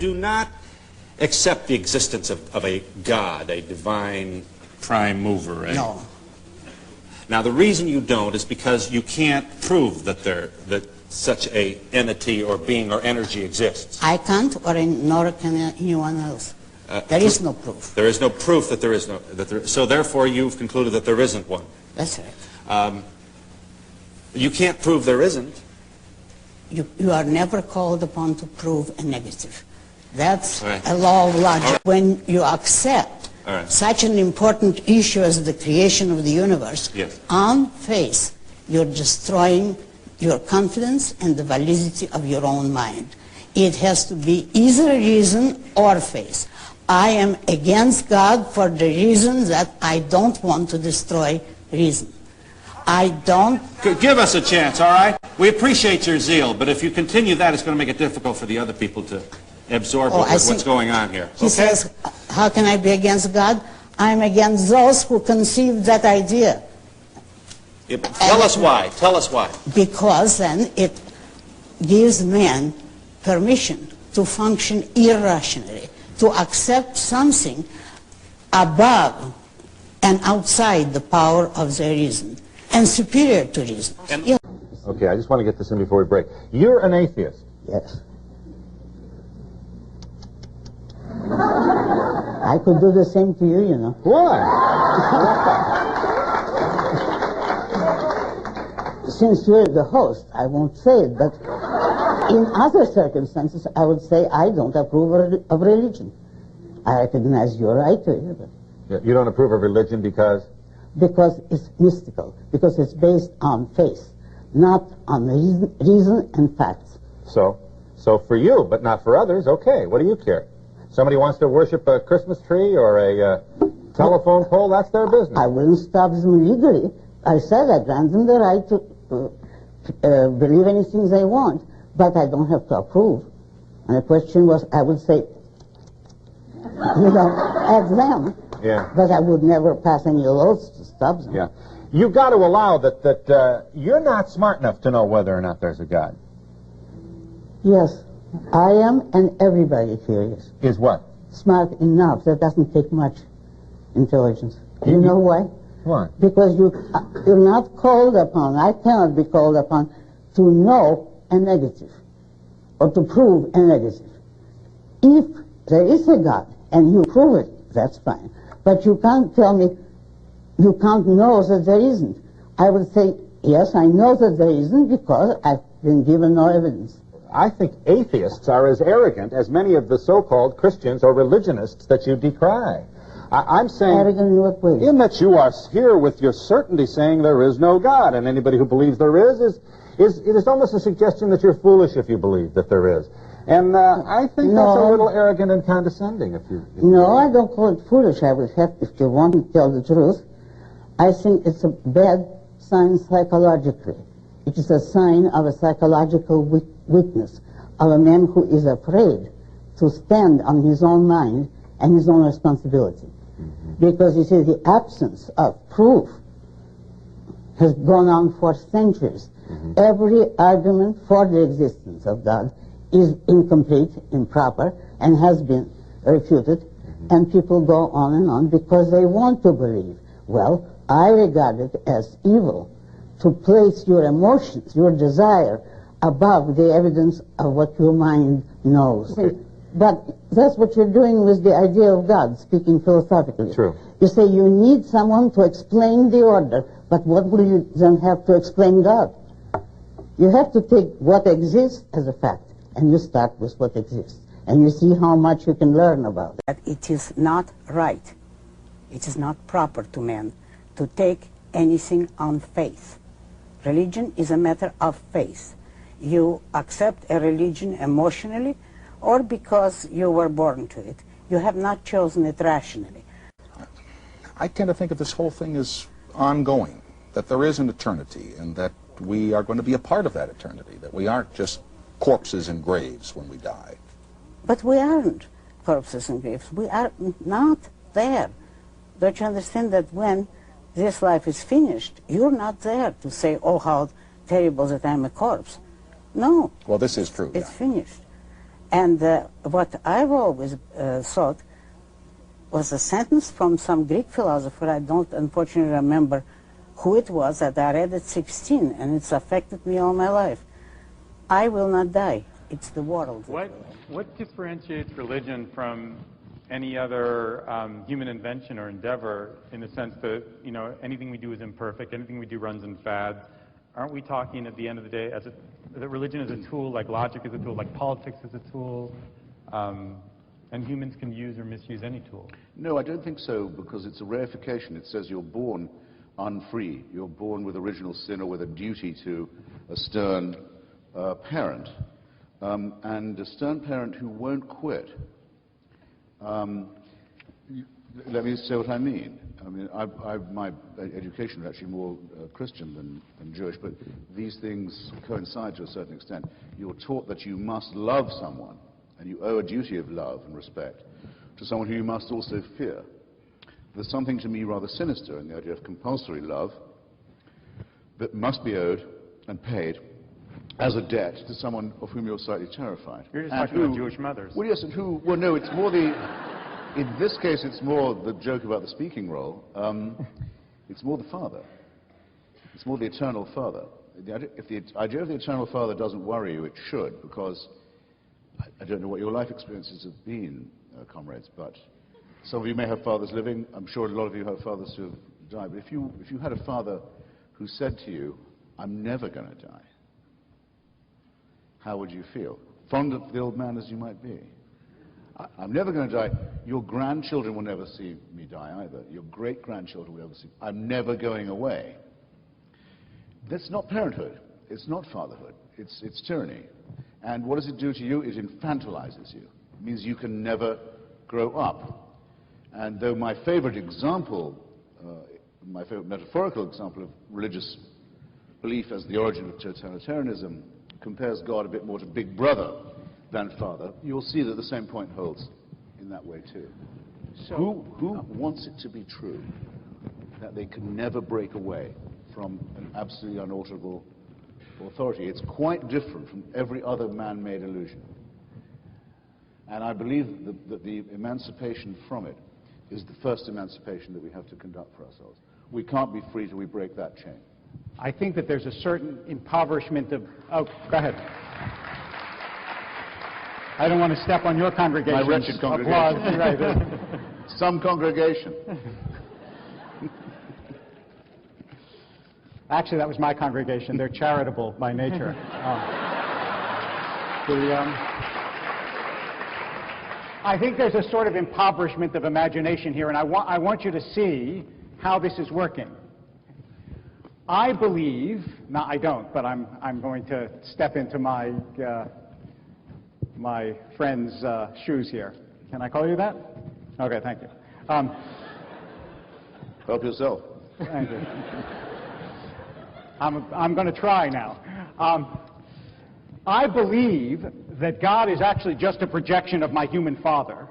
do not accept the existence of a God, a divine prime mover. No. Now, the reason you don't is because you can't prove that such a entity or being or energy exists. I can't, nor can anyone else. There is no proof. There is no proof that there is no. So therefore, you've concluded that there isn't one. That's right. You can't prove there isn't. You are never called upon to prove a negative. That's a law of logic. Right. When you accept such an important issue as the creation of the universe, on faith, you're destroying your confidence and the validity of your own mind. It has to be either reason or faith. I am against God for the reason that I don't want to destroy reason. I don't... Give us a chance, all right? We appreciate your zeal, but if you continue that, it's going to make it difficult for the other people to absorb what's going on here. He says, how can I be against God? I'm against those who conceived that idea. Tell us why. Tell us why. Because then it gives man permission to function irrationally, to accept something above and outside the power of their reason, and superior to reason. Okay, I just want to get this in before we break. You're an atheist. Yes. I could do the same to you, you know. Why? Since you're the host, I won't say it, but in other circumstances, I would say I don't approve of religion. I recognize your right to it. But You don't approve of religion because? Because it's mystical, because it's based on faith, not on reason and facts. So for you, but not for others, okay, what do you care? Somebody wants to worship a Christmas tree or a telephone pole, that's their business. I wouldn't stop them legally. I said I grant them the right to believe anything they want, but I don't have to approve. And the question was, I would say, you know, at them, but I would never pass any laws to stop them. Yeah. You've got to allow that you're not smart enough to know whether or not there's a God. Yes, I am, and everybody here is. Is what? Smart enough. That doesn't take much intelligence. You know why? Why? Because you're not called upon, I cannot be called upon to know a negative or to prove a negative. If there is a God and you prove it, that's fine. But you can't tell me you can't know that there isn't. I would say, yes, I know that there isn't because I've been given no evidence. I think atheists are as arrogant as many of the so-called Christians or religionists that you decry. I'm saying... Arrogant in what way? In that you are here with your certainty saying there is no God, and anybody who believes there is it is almost a suggestion that you're foolish if you believe that there is. And I think that's a little arrogant and condescending if you... No, I don't call it foolish. I would have, if you want to tell the truth, I think it's a bad sign psychologically. It is a sign of a psychological weakness, of a man who is afraid to stand on his own mind and his own responsibility. Because, you see, the absence of proof has gone on for centuries. Every argument for the existence of God is incomplete, improper, and has been refuted, and people go on because they want to believe. Well, I regard it as evil to place your emotions, your desire, above the evidence of what your mind knows. Okay. But that's what you're doing with the idea of God, speaking philosophically. True. You say you need someone to explain the order, but what will you then have to explain God? You have to take what exists as a fact, and you start with what exists, and you see how much you can learn about it. It is not right, it is not proper to man to take anything on faith. Religion is a matter of faith. You accept a religion emotionally or because you were born to it. You have not chosen it rationally. I tend to think of this whole thing as ongoing, that there is an eternity and that we are going to be a part of that eternity, that we aren't just corpses in graves when we die. But we aren't corpses in graves. We are not there. Don't you understand that when this life is finished, you're not there to say, oh, how terrible that I'm a corpse. No. Well, this is true. It's finished. And what I've always thought was a sentence from some Greek philosopher, I don't unfortunately remember who it was, that I read at 16, and it's affected me all my life. I will not die. It's the world. What differentiates religion from any other human invention or endeavor, in the sense that, you know, anything we do is imperfect, anything we do runs in fads? Aren't we talking at the end of the day that religion is a tool, like logic is a tool, like politics is a tool, and humans can use or misuse any tool? No, I don't think so, because it's a reification. It says you're born unfree. You're born with original sin or with a duty to a stern parent. And a stern parent who won't quit. Let me say what I mean. I mean, my education is actually more Christian than Jewish, but these things coincide to a certain extent. You're taught that you must love someone, and you owe a duty of love and respect to someone who you must also fear. There's something to me rather sinister in the idea of compulsory love that must be owed and paid as a debt to someone of whom you're slightly terrified. You're just talking about Jewish mothers. Well, yes, and who... Well, no, it's more the... In this case, it's more the joke about the speaking role. It's more the father. It's more the eternal father. If the idea of the eternal father doesn't worry you, it should, because I don't know what your life experiences have been, comrades, but some of you may have fathers living. I'm sure a lot of you have fathers who have died. But if you had a father who said to you, "I'm never going to die," how would you feel? Fond of the old man as you might be. I'm never going to die. Your grandchildren will never see me die either. Your great-grandchildren will never see me. I'm never going away. That's not parenthood. It's not fatherhood. It's tyranny. And what does it do to you? It infantilizes you. It means you can never grow up. And though my favorite example, my favorite metaphorical example of religious belief as the origin of totalitarianism compares God a bit more to Big Brother than Father, you'll see that the same point holds in that way too. So who wants it to be true that they can never break away from an absolutely unalterable authority? It's quite different from every other man-made illusion. And I believe that the emancipation from it is the first emancipation that we have to conduct for ourselves. We can't be free till we break that chain. I think that there's a certain impoverishment of... Oh, go ahead. I don't want to step on your congregation. My wretched congregation. Applause. Right. Some congregation. Actually, that was my congregation. They're charitable by nature. I think there's a sort of impoverishment of imagination here, and I want you to see how this is working. I believe, no, I don't, but I'm going to step into my my friend's shoes here. Can I call you that? Okay, thank you. Help yourself. Thank you. I'm going to try now. I believe that God is actually just a projection of my human father,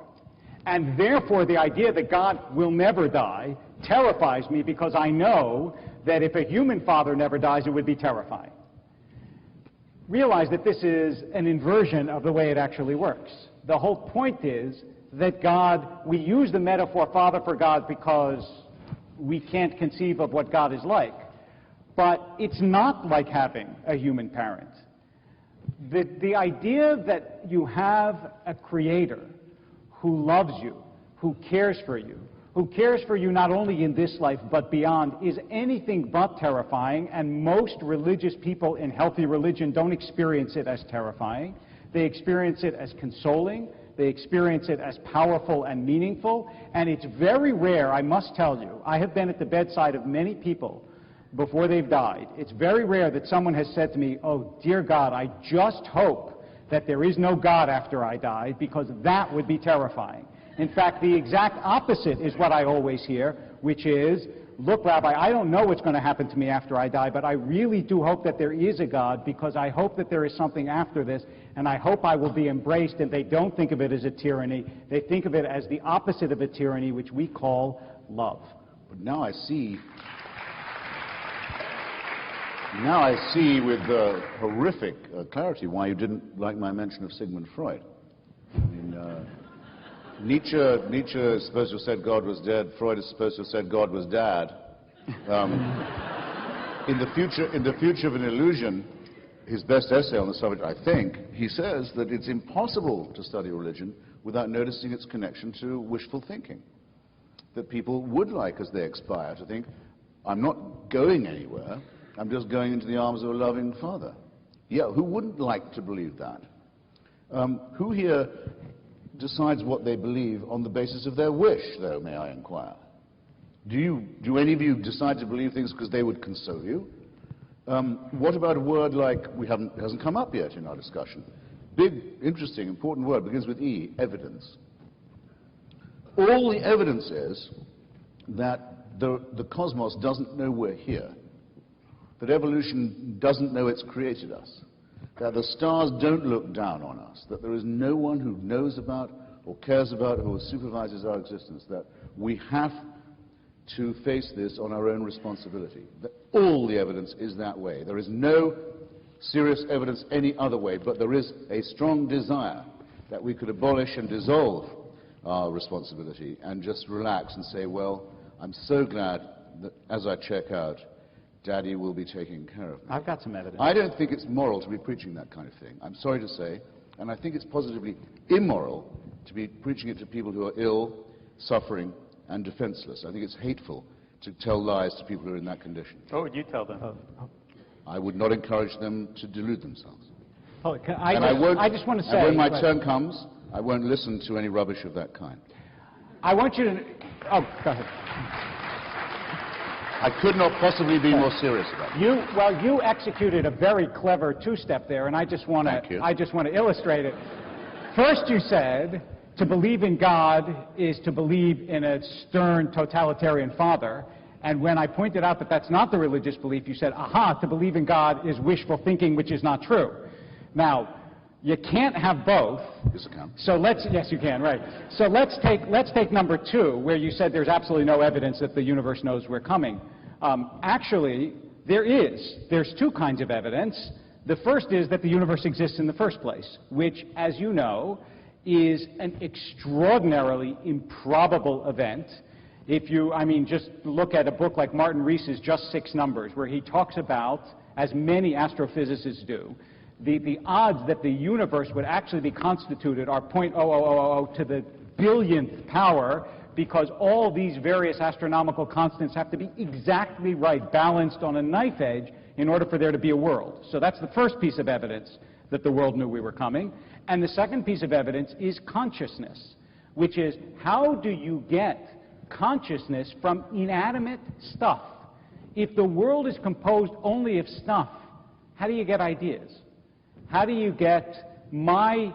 and therefore the idea that God will never die terrifies me, because I know that if a human father never dies, it would be terrifying. Realize that this is an inversion of the way it actually works. The whole point is that God, we use the metaphor father for God because we can't conceive of what God is like. But it's not like having a human parent. The idea that you have a creator who loves you, who cares for you not only in this life but beyond, is anything but terrifying, and most religious people in healthy religion don't experience it as terrifying. They experience it as consoling. They experience it as powerful and meaningful, and it's very rare, I must tell you. I have been at the bedside of many people before they've died. It's very rare that someone has said to me, "Oh, dear God, I just hope that there is no God after I die, because that would be terrifying." In fact, the exact opposite is what I always hear, which is, "Look, Rabbi, I don't know what's going to happen to me after I die, but I really do hope that there is a God, because I hope that there is something after this, and I hope I will be embraced." And they don't think of it as a tyranny. They think of it as the opposite of a tyranny, which we call love. But now I see with horrific clarity why you didn't like my mention of Sigmund Freud. Nietzsche is supposed to have said God was dead. Freud is supposed to have said God was dad. In the future of an illusion, his best essay on the subject, I think, he says that it's impossible to study religion without noticing its connection to wishful thinking. That people would like, as they expire, to think, I'm not going anywhere, I'm just going into the arms of a loving father. Yeah, who wouldn't like to believe that? Who here decides what they believe on the basis of their wish, though, may I inquire? Do any of you decide to believe things because they would console you? What about a word like, it hasn't come up yet in our discussion. Big, interesting, important word, begins with E, evidence. All the evidence is that the cosmos doesn't know we're here, that evolution doesn't know it's created us, that the stars don't look down on us, that there is no one who knows about or cares about or supervises our existence, that we have to face this on our own responsibility. That all the evidence is that way. There is no serious evidence any other way, but there is a strong desire that we could abolish and dissolve our responsibility and just relax and say, well, I'm so glad that as I check out, Daddy will be taking care of me. I've got some evidence. I don't think it's moral to be preaching that kind of thing. I'm sorry to say, and I think it's positively immoral to be preaching it to people who are ill, suffering, and defenseless. I think it's hateful to tell lies to people who are in that condition. What would you tell them? I would not encourage them to delude themselves. I just want to say... And when my turn comes, I won't listen to any rubbish of that kind. I want you to... Oh, go ahead. I could not possibly be more serious about it. You executed a very clever two-step there, and I just want to illustrate it. First, you said to believe in God is to believe in a stern totalitarian father. And when I pointed out that that's not the religious belief, you said, aha, to believe in God is wishful thinking, which is not true. Now, you can't have both. Yes, I can. So yes, you can, right. So let's take number two, where you said there's absolutely no evidence that the universe knows we're coming. Actually, there's two kinds of evidence. The first is that the universe exists in the first place, which, as you know, is an extraordinarily improbable event. Just look at a book like Martin Rees's Just Six Numbers, where he talks about, as many astrophysicists do, the odds that the universe would actually be constituted are 0.0000 to the billionth power, because all these various astronomical constants have to be exactly right, balanced on a knife edge, in order for there to be a world. So that's the first piece of evidence that the world knew we were coming. And the second piece of evidence is consciousness, which is, how do you get consciousness from inanimate stuff? If the world is composed only of stuff, how do you get ideas? How do you get my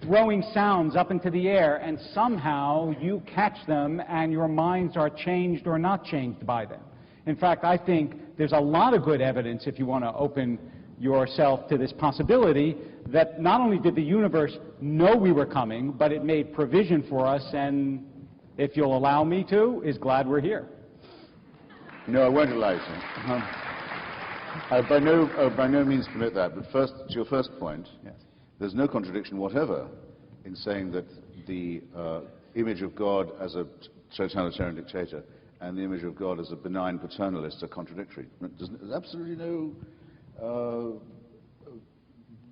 throwing sounds up into the air and somehow you catch them and your minds are changed or not changed by them? In fact, I think there's a lot of good evidence, if you want to open yourself to this possibility, that not only did the universe know we were coming, but it made provision for us, and if you'll allow me to, is glad we're here. No, I won't allow you to. I by no means permit that, but first, to your first point, yes, there's no contradiction whatever in saying that the image of God as a totalitarian dictator and the image of God as a benign paternalist are contradictory. There's absolutely no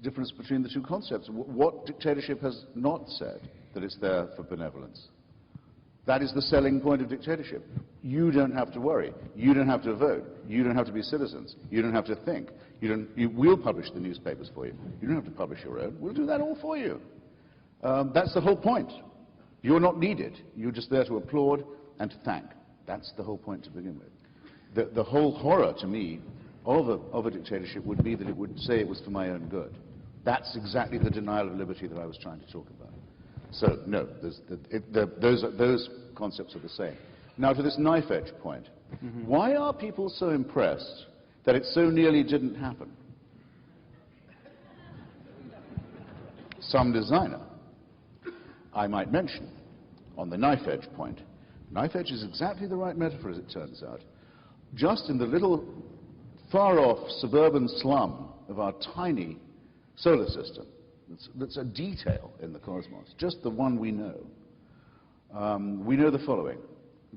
difference between the two concepts. What dictatorship has not said that it's there for benevolence? That is the selling point of dictatorship. You don't have to worry. You don't have to vote. You don't have to be citizens. You don't have to think. We'll publish the newspapers for you. You don't have to publish your own. We'll do that all for you. That's the whole point. You're not needed. You're just there to applaud and to thank. That's the whole point to begin with. The whole horror, to me, of a dictatorship would be that it would say it was for my own good. That's exactly the denial of liberty that I was trying to talk about. So, no, those concepts are the same. Now, to this knife-edge point, why are people so impressed that it so nearly didn't happen? Some designer, I might mention, on the knife-edge point. Knife-edge is exactly the right metaphor, as it turns out. Just in the little far-off suburban slum of our tiny solar system, that's a detail in the cosmos, just the one we know. we know the following,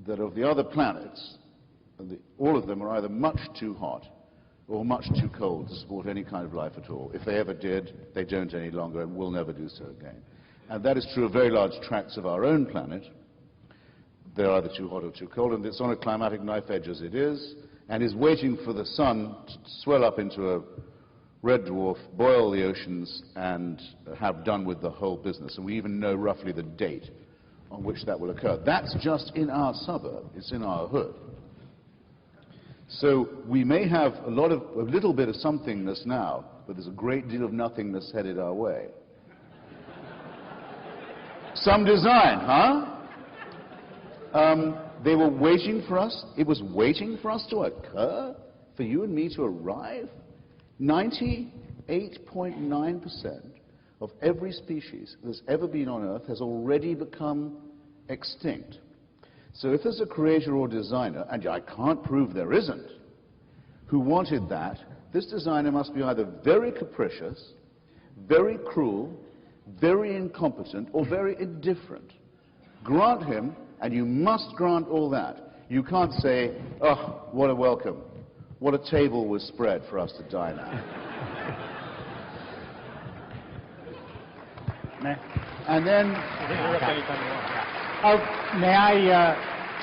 that of the other planets, all of them are either much too hot or much too cold to support any kind of life at all. If they ever did, they don't any longer and will never do so again. And that is true of very large tracts of our own planet. They're either too hot or too cold, and it's on a climatic knife edge as it is, and is waiting for the sun to swell up into a red dwarf, boil the oceans, and have done with the whole business. And we even know roughly the date on which that will occur. That's just in our suburb. It's in our hood. So we may have a little bit of somethingness now, but there's a great deal of nothingness headed our way. Some design, huh? They were waiting for us. It was waiting for us to occur, for you and me to arrive. 98.9% of every species that's ever been on Earth has already become extinct. So if there's a creator or designer, and I can't prove there isn't, who wanted that, this designer must be either very capricious, very cruel, very incompetent, or very indifferent. Grant him, and you must grant all that. You can't say, oh, what a welcome. What a table was spread for us to dine at. And then... may I...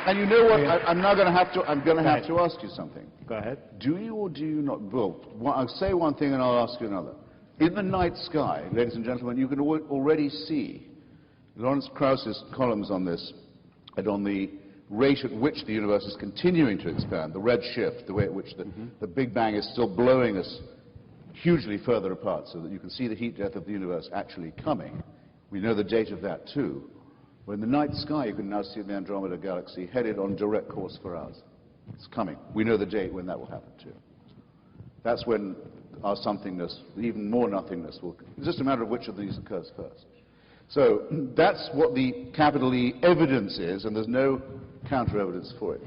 and you know what? I'm going to have to ask you something. Go ahead. Do you or do you not... Well, I'll say one thing and I'll ask you another. In the night sky, ladies and gentlemen, you can already see Lawrence Krauss's columns on this and on the rate at which the universe is continuing to expand, the red shift, the way at which the Big Bang is still blowing us hugely further apart, so that you can see the heat death of the universe actually coming. We know the date of that too. Well, in the night sky, you can now see the Andromeda Galaxy headed on direct course for ours. It's coming. We know the date when that will happen too. That's when our somethingness, even more nothingness, will... It's just a matter of which of these occurs first. So that's what the capital E evidence is, and there's no counter-evidence for it.